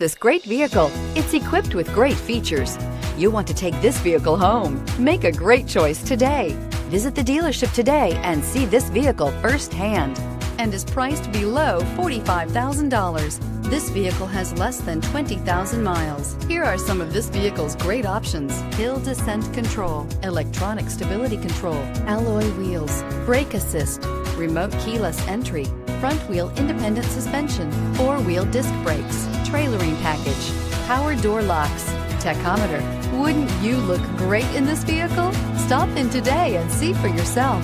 This great vehicle. It's equipped with great features. You'll want to take this vehicle home. Make a great choice today. Visit the dealership today and see this vehicle firsthand, and is priced below $45,000. This vehicle has less than 20,000 miles. Here are some of this vehicle's great options: hill descent control, electronic stability control, alloy wheels, brake assist, remote keyless entry, front wheel independent suspension, four-wheel disc brakes, trailering package, power door locks, tachometer. Wouldn't you look great in this vehicle? Stop in today and see for yourself.